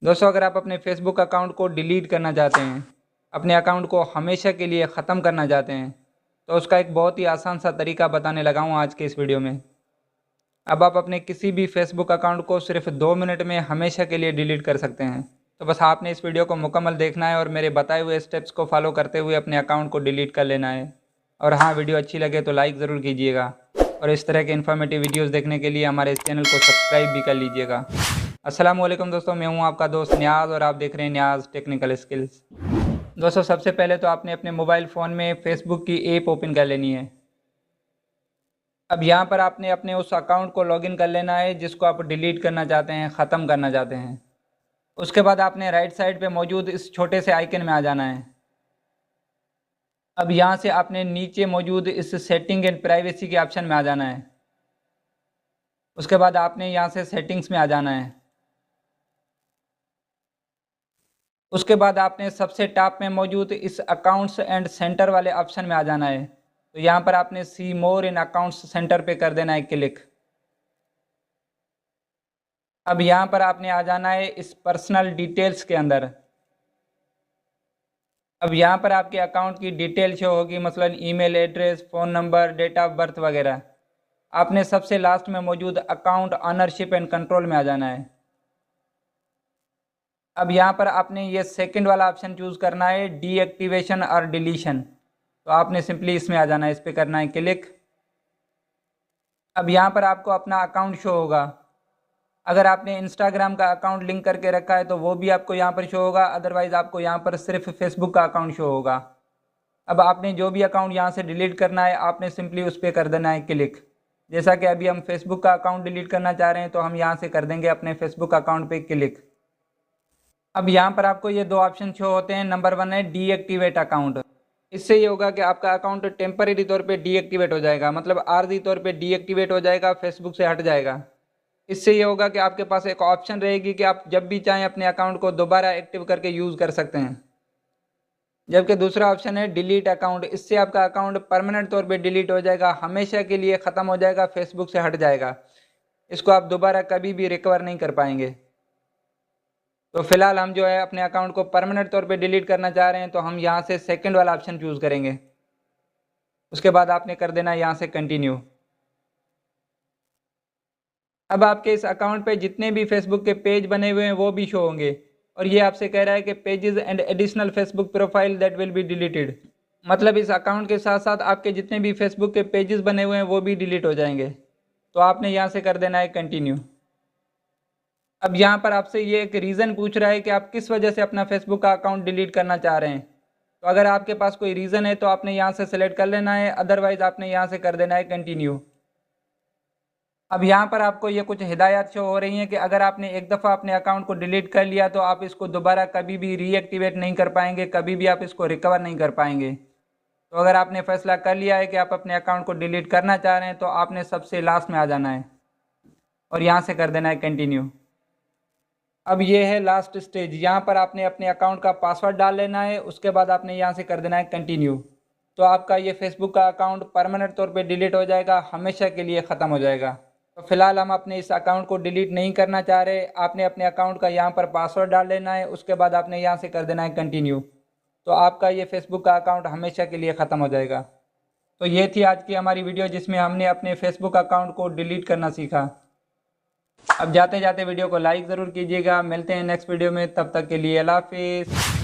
दोस्तों, अगर आप अपने फेसबुक अकाउंट को डिलीट करना चाहते हैं, अपने अकाउंट को हमेशा के लिए ख़त्म करना चाहते हैं, तो उसका एक बहुत ही आसान सा तरीका बताने लगा हूँ आज के इस वीडियो में। अब आप अपने किसी भी फेसबुक अकाउंट को सिर्फ 2 मिनट में हमेशा के लिए डिलीट कर सकते हैं। तो बस आपने इस वीडियो को मुकम्मल देखना है और मेरे बताए हुए स्टेप्स को फॉलो करते हुए अपने अकाउंट को डिलीट कर लेना है। और हाँ, वीडियो अच्छी लगे तो लाइक ज़रूर कीजिएगा और इस तरह के इन्फॉर्मेटिव वीडियोस देखने के लिए हमारे इस चैनल को सब्सक्राइब भी कर लीजिएगा। अस्सलाम वालेकुम दोस्तों, मैं हूं आपका दोस्त न्याज़ और आप देख रहे हैं न्याज़ टेक्निकल स्किल्स। दोस्तों, सबसे पहले तो आपने अपने मोबाइल फ़ोन में फेसबुक की ऐप ओपन कर लेनी है। अब यहाँ पर आपने अपने उस अकाउंट को लॉगिन कर लेना है जिसको आप डिलीट करना चाहते हैं, ख़त्म करना चाहते हैं। उसके बाद आपने राइट साइड पे मौजूद इस छोटे से आइकन में आ जाना है। अब यहाँ से आपने नीचे मौजूद इस सेटिंग एंड प्राइवेसी के ऑप्शन में आ जाना है। उसके बाद आपने यहाँ से सेटिंग्स में आ जाना है। उसके बाद आपने सबसे टॉप में मौजूद इस अकाउंट्स एंड सेंटर वाले ऑप्शन में आ जाना है। तो यहाँ पर आपने सी मोर इन अकाउंट्स सेंटर पे कर देना है क्लिक। अब यहाँ पर आपने आ जाना है इस पर्सनल डिटेल्स के अंदर। अब यहाँ पर आपके अकाउंट की डिटेल शो होगी, मसलन email address, phone number, date of birth वगैरह। आपने सबसे लास्ट में मौजूद अकाउंट ऑनरशिप एंड कंट्रोल में आ जाना है। अब यहाँ पर आपने ये सेकंड वाला ऑप्शन चूज़ करना है, डीएक्टिवेशन और डिलीशन। तो आपने सिंपली इसमें आ जाना है, इस पर करना है क्लिक। अब यहाँ पर आपको अपना अकाउंट शो होगा। अगर आपने इंस्टाग्राम का अकाउंट लिंक करके रखा है तो वो भी आपको यहाँ पर शो होगा, अदरवाइज़ आपको यहाँ पर सिर्फ फेसबुक का अकाउंट शो होगा। अब आपने जो भी अकाउंट यहाँ से डिलीट करना है, आपने सिंपली उस पर कर देना है क्लिक। जैसा कि अभी हम फेसबुक का अकाउंट डिलीट करना चाह रहे हैं, तो हम यहाँ से कर देंगे अपने फेसबुक अकाउंट पे क्लिक। अब यहाँ पर आपको ये दो ऑप्शन शो होते हैं। नंबर 1 है डीएक्टिवेट अकाउंट। इससे ये होगा कि आपका अकाउंट टेम्परेरी तौर पे डीएक्टिवेट हो जाएगा, मतलब आर्जी तौर पे डीएक्टिवेट हो जाएगा, फेसबुक से हट जाएगा। इससे ये होगा कि आपके पास एक ऑप्शन रहेगी कि आप जब भी चाहें अपने अकाउंट को दोबारा एक्टिव करके यूज़ कर सकते हैं। जबकि दूसरा ऑप्शन है डिलीट अकाउंट। इससे आपका अकाउंट परमानेंट तौर पे डिलीट हो जाएगा, हमेशा के लिए ख़त्म हो जाएगा, फेसबुक से हट जाएगा। इसको आप दोबारा कभी भी रिकवर नहीं कर पाएंगे। तो फिलहाल हम जो है अपने अकाउंट को परमानेंट तौर पे डिलीट करना चाह रहे हैं, तो हम यहाँ से सेकंड वाला ऑप्शन चूज़ करेंगे। उसके बाद आपने कर देना यहाँ से कंटिन्यू। अब आपके इस अकाउंट पे जितने भी फेसबुक के पेज बने हुए हैं वो भी शो होंगे, और ये आपसे कह रहा है कि pages and additional Facebook profile that will be deleted. मतलब इस अकाउंट के साथ साथ आपके जितने भी फेसबुक के पेजेस बने हुए हैं वो भी डिलीट हो जाएंगे। तो आपने यहाँ से कर देना है कंटिन्यू। अब यहाँ पर आपसे ये एक रीज़न पूछ रहा है कि आप किस वजह से अपना फेसबुक का अकाउंट डिलीट करना चाह रहे हैं। तो अगर आपके पास कोई रीज़न है तो आपने यहाँ से सेलेक्ट कर लेना है, अदरवाइज़ आपने यहाँ से कर देना है कंटिन्यू। अब यहाँ पर आपको ये कुछ हिदायत शो हो रही हैं कि अगर आपने एक दफ़ा अपने अकाउंट को डिलीट कर लिया तो आप इसको दोबारा कभी भी रीएक्टिवेट नहीं कर पाएंगे, कभी भी आप इसको रिकवर नहीं कर पाएंगे। तो अगर आपने फ़ैसला कर लिया है कि आप अपने अकाउंट को डिलीट करना चाह रहे हैं, तो आपने सबसे लास्ट में आ जाना है और यहाँ से कर देना है कंटिन्यू। अब ये है लास्ट स्टेज। यहाँ पर आपने अपने अकाउंट का पासवर्ड डाल लेना है, उसके बाद आपने यहाँ से कर देना है कंटिन्यू। तो आपका ये फेसबुक का अकाउंट परमानेंट तौर पे डिलीट हो जाएगा, हमेशा के लिए ख़त्म हो जाएगा। तो फिलहाल हम अपने इस अकाउंट को डिलीट नहीं करना चाह रहे। आपने अपने अकाउंट का यहाँ पर पासवर्ड डाल लेना है, उसके बाद आपने यहाँ से कर देना है कंटिन्यू। तो आपका ये फेसबुक का अकाउंट हमेशा के लिए ख़त्म हो जाएगा। तो ये थी आज की हमारी वीडियो जिसमें हमने अपने फेसबुक अकाउंट को डिलीट करना सीखा। अब जाते जाते वीडियो को लाइक ज़रूर कीजिएगा। मिलते हैं नेक्स्ट वीडियो में, तब तक के लिए अल्लाह हाफिज़।